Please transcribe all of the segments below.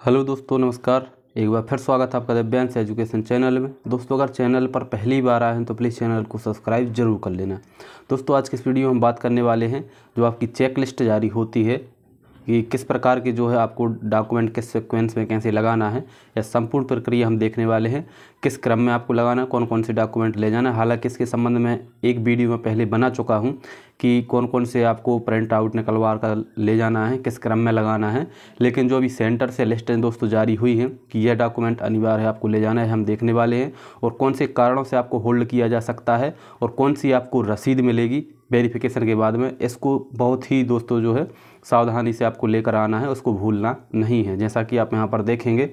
Hello दोस्तों, नमस्कार। एक बार फिर स्वागत है आपका दिव्यांश एजुकेशन चैनल में। दोस्तों, अगर चैनल पर पहली बार आए हैं तो प्लीज़ चैनल को सब्सक्राइब जरूर कर लेना। दोस्तों, आज की इस वीडियो में हम बात करने वाले हैं जो आपकी चेक लिस्ट जारी होती है कि किस प्रकार के जो है आपको डॉक्यूमेंट किस सीक्वेंस में कैसे लगाना है, या संपूर्ण प्रक्रिया हम देखने वाले हैं। किस क्रम में आपको लगाना है, कौन कौन से डॉक्यूमेंट ले जाना है। हालांकि इसके संबंध में एक वीडियो में पहले बना चुका हूं कि कौन कौन से आपको प्रिंट आउट निकलवा कर ले जाना है, किस क्रम में लगाना है। लेकिन जो अभी सेंटर से लिस्टें दोस्तों जारी हुई हैं कि यह डॉक्यूमेंट अनिवार्य है आपको ले जाना है, हम देखने वाले हैं। और कौन से कारणों से आपको होल्ड किया जा सकता है और कौन सी आपको रसीद मिलेगी वेरिफिकेशन के बाद में, इसको बहुत ही दोस्तों जो है सावधानी से आपको लेकर आना है, उसको भूलना नहीं है। जैसा कि आप यहाँ पर देखेंगे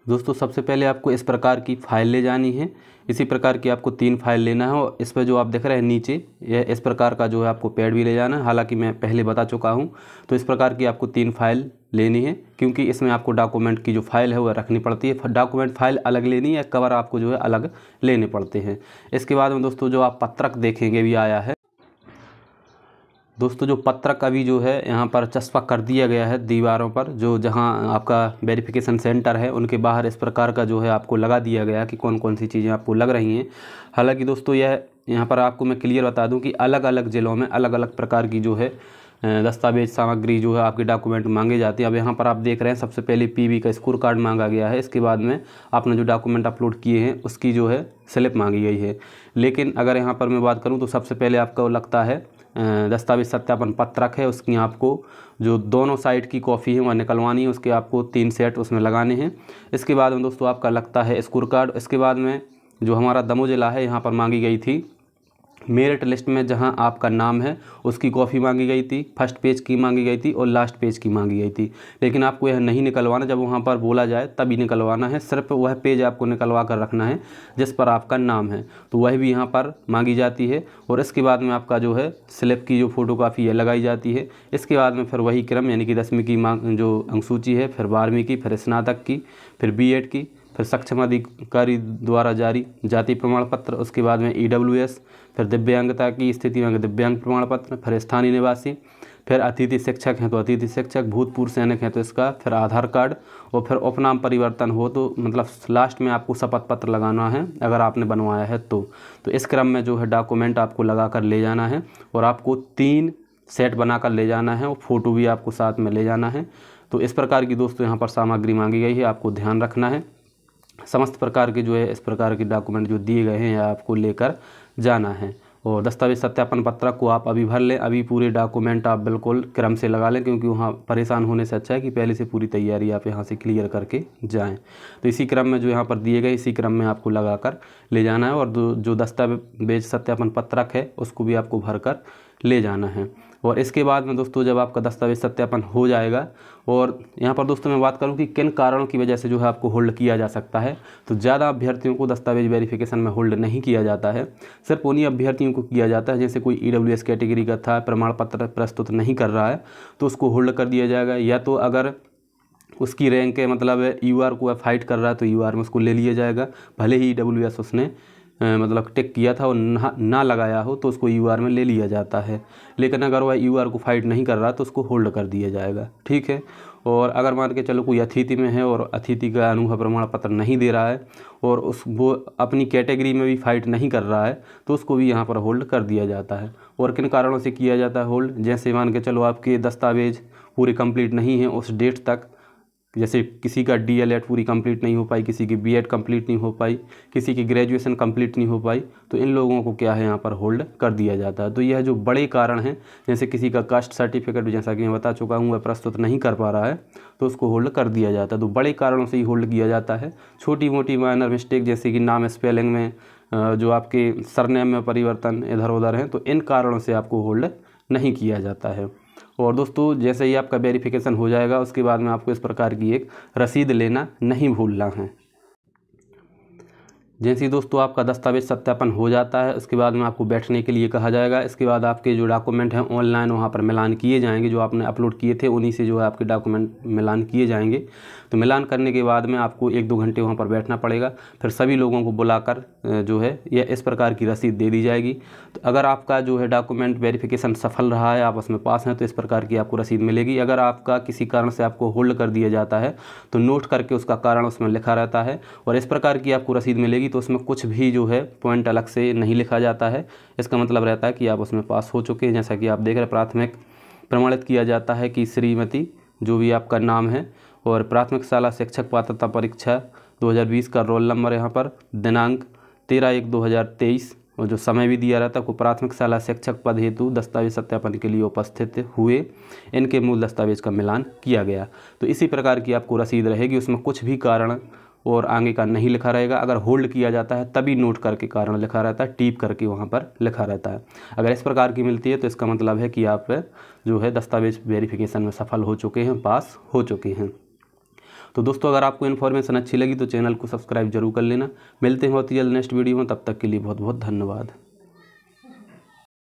दोस्तों, सबसे पहले आपको इस प्रकार की फ़ाइल ले जानी है। इसी प्रकार की आपको 3 फाइल लेना है और इस पर जो आप देख रहे हैं नीचे, यह इस प्रकार का जो है आपको पैड भी ले जाना है। हालांकि मैं पहले बता चुका हूं। तो इस प्रकार की आपको 3 फाइल लेनी है, क्योंकि इसमें आपको डॉक्यूमेंट की जो फाइल है वह रखनी पड़ती है। डॉक्यूमेंट फाइल अलग लेनी है, कवर आपको जो है अलग लेने पड़ते हैं। इसके बाद में दोस्तों जो आप पत्रक देखेंगे भी आया है। दोस्तों, जो पत्रक अभी जो है यहाँ पर चस्पा कर दिया गया है दीवारों पर, जो जहाँ आपका वेरिफिकेशन सेंटर है उनके बाहर इस प्रकार का जो है आपको लगा दिया गया है कि कौन कौन सी चीज़ें आपको लग रही हैं। हालांकि दोस्तों यह यहाँ पर आपको मैं क्लियर बता दूं कि अलग अलग ज़िलों में अलग अलग प्रकार की जो है दस्तावेज सामग्री जो है आपके डॉक्यूमेंट मांगे जाती है। अब यहाँ पर आप देख रहे हैं सबसे पहले पीवी का स्कोर कार्ड मांगा गया है। इसके बाद में आपने जो डॉक्यूमेंट अपलोड किए हैं उसकी जो है स्लिप मांगी गई है। लेकिन अगर यहाँ पर मैं बात करूँ तो सबसे पहले आपको लगता है दस्तावेज सत्यापन पत्रक है, उसकी आपको जो दोनों साइड की कॉपी है वह निकलवानी है। उसके आपको 3 सेट उसमें लगाने हैं। इसके बाद में दोस्तों आपका लगता है स्कोर कार्ड। इसके बाद में जो हमारा दमोह जिला है यहाँ पर मांगी गई थी मेरिट लिस्ट में जहां आपका नाम है उसकी कॉपी मांगी गई थी, फर्स्ट पेज की मांगी गई थी और लास्ट पेज की मांगी गई थी। लेकिन आपको यह नहीं निकलवाना, जब वहां पर बोला जाए तभी निकलवाना है। सिर्फ वह पेज आपको निकलवा कर रखना है जिस पर आपका नाम है, तो वह भी यहाँ पर मांगी जाती है। और इसके बाद में आपका जो है स्लिप की जो फोटोकॉपी है लगाई जाती है। इसके बाद में फिर वही क्रम, यानी कि 10वीं की जो अंकसूची है, फिर 12वीं की, फिर स्नातक की, फिर बीएड की, फिर सक्षम अधिकारी द्वारा जारी जाति प्रमाण पत्र, उसके बाद में ईडब्ल्यूएस, फिर दिव्यांगता की स्थिति में दिव्यांग प्रमाण पत्र, फिर स्थानीय निवासी, फिर अतिथि शिक्षक हैं तो अतिथि शिक्षक, भूतपूर्व सैनिक हैं तो इसका, फिर आधार कार्ड, और फिर उपनाम परिवर्तन हो तो मतलब लास्ट में आपको शपथ पत्र लगाना है अगर आपने बनवाया है तो इस क्रम में जो है डॉक्यूमेंट आपको लगा कर ले जाना है। और आपको 3 सेट बना कर ले जाना है और फ़ोटो भी आपको साथ में ले जाना है। तो इस प्रकार की दोस्तों यहाँ पर सामग्री मांगी गई है, आपको ध्यान रखना है। समस्त प्रकार के जो है इस प्रकार के डॉक्यूमेंट जो दिए गए हैं या आपको लेकर जाना है। और दस्तावेज सत्यापन पत्रक को आप अभी भर लें, अभी पूरे डॉक्यूमेंट आप बिल्कुल क्रम से लगा लें, क्योंकि वहाँ परेशान होने से अच्छा है कि पहले से पूरी तैयारी आप यहाँ से क्लियर करके जाएं। तो इसी क्रम में जो यहाँ पर दिए गए इसी क्रम में आपको लगाकर ले जाना है। और जो दस्तावेज सत्यापन पत्रक है उसको भी आपको भर कर ले जाना है। और इसके बाद में दोस्तों जब आपका दस्तावेज सत्यापन हो जाएगा, और यहाँ पर दोस्तों मैं बात करूँ कि किन कारणों की वजह से जो है आपको होल्ड किया जा सकता है, तो ज़्यादा अभ्यर्थियों को दस्तावेज वेरिफिकेशन में होल्ड नहीं किया जाता है। सिर्फ उन्हीं अभ्यर्थियों को किया जाता है जैसे कोई ईडब्ल्यूएस कैटेगरी का था, प्रमाण पत्र प्रस्तुत नहीं कर रहा है तो उसको होल्ड कर दिया जाएगा। या तो अगर उसकी रैंक है मतलब यूआर को फाइट कर रहा है तो यूआर में उसको ले लिया जाएगा, भले ही ईडब्ल्यूएस उसने मतलब टिक किया था और ना लगाया हो तो उसको यूआर में ले लिया जाता है। लेकिन अगर वह यूआर को फाइट नहीं कर रहा तो उसको होल्ड कर दिया जाएगा, ठीक है। और अगर मान के चलो कोई अतिथि में है और अतिथि का अनुभव प्रमाण पत्र नहीं दे रहा है और वो अपनी कैटेगरी में भी फाइट नहीं कर रहा है तो उसको भी यहाँ पर होल्ड कर दिया जाता है। और किन कारणों से किया जाता है होल्ड, जैसे मान के चलो आपके दस्तावेज पूरे कंप्लीट नहीं हैं उस डेट तक, जैसे किसी का डीएलएड पूरी कंप्लीट नहीं हो पाई, किसी की बीएड कंप्लीट नहीं हो पाई, किसी की ग्रेजुएशन कंप्लीट नहीं हो पाई, तो इन लोगों को क्या है यहाँ पर होल्ड कर दिया जाता है। तो यह जो बड़े कारण हैं, जैसे किसी का कास्ट सर्टिफिकेट जैसा कि मैं बता चुका हूँ वह प्रस्तुत नहीं कर पा रहा है तो उसको होल्ड कर दिया जाता है। तो बड़े कारणों से ही होल्ड किया जाता है। छोटी मोटी माइनर मिस्टेक जैसे कि नाम स्पेलिंग में जो आपके सरनेम में परिवर्तन इधर उधर हैं तो इन कारणों से आपको होल्ड नहीं किया जाता है। और दोस्तों जैसे ही आपका वेरिफिकेशन हो जाएगा उसके बाद में आपको इस प्रकार की एक रसीद लेना नहीं भूलना है। जैसे ही दोस्तों आपका दस्तावेज सत्यापन हो जाता है, उसके बाद में आपको बैठने के लिए कहा जाएगा। इसके बाद आपके जो डॉक्यूमेंट हैं ऑनलाइन वहाँ पर मिलान किए जाएंगे, जो आपने अपलोड किए थे उन्हीं से जो है आपके डॉक्यूमेंट मिलान किए जाएंगे। तो मिलान करने के बाद में आपको 1-2 घंटे वहाँ पर बैठना पड़ेगा। फिर सभी लोगों को बुलाकर जो है यह इस प्रकार की रसीद दे दी जाएगी। तो अगर आपका जो है डॉक्यूमेंट वेरिफिकेशन सफल रहा है, आप उसमें पास हैं, तो इस प्रकार की आपको रसीद मिलेगी। अगर आपका किसी कारण से आपको होल्ड कर दिया जाता है तो नोट करके उसका कारण उसमें लिखा रहता है और इस प्रकार की आपको रसीद मिलेगी। तो उसमें कुछ भी जो है पॉइंट अलग से नहीं लिखा जाता है। इसका मतलब रहता है कि आप उसमें पास हो चुके हैं। जैसा कि आप देख रहे हैं, प्राथमिक प्रमाणित किया जाता है कि श्रीमती जो भी आपका नाम है और प्राथमिक शाला शिक्षक पात्रता परीक्षा 2020 का रोल नंबर, यहाँ पर दिनांक 13/1/2023 और जो समय भी दिया रहता है, को प्राथमिक शाला शिक्षक पद हेतु दस्तावेज सत्यापन के लिए उपस्थित हुए, इनके मूल दस्तावेज का मिलान किया गया। तो इसी प्रकार की आपको रसीद रहेगी। उसमें कुछ भी कारण और आगे का नहीं लिखा रहेगा। अगर होल्ड किया जाता है तभी नोट करके कारण लिखा रहता है, टीप करके वहाँ पर लिखा रहता है। अगर इस प्रकार की मिलती है तो इसका मतलब है कि आप जो है दस्तावेज वेरिफिकेशन में सफल हो चुके हैं, पास हो चुके हैं। तो दोस्तों अगर आपको इन्फॉर्मेशन अच्छी लगी तो चैनल को सब्सक्राइब जरूर कर लेना। मिलते हैं बहुत ही जल्द नेक्स्ट वीडियो में, तब तक के लिए बहुत बहुत धन्यवाद।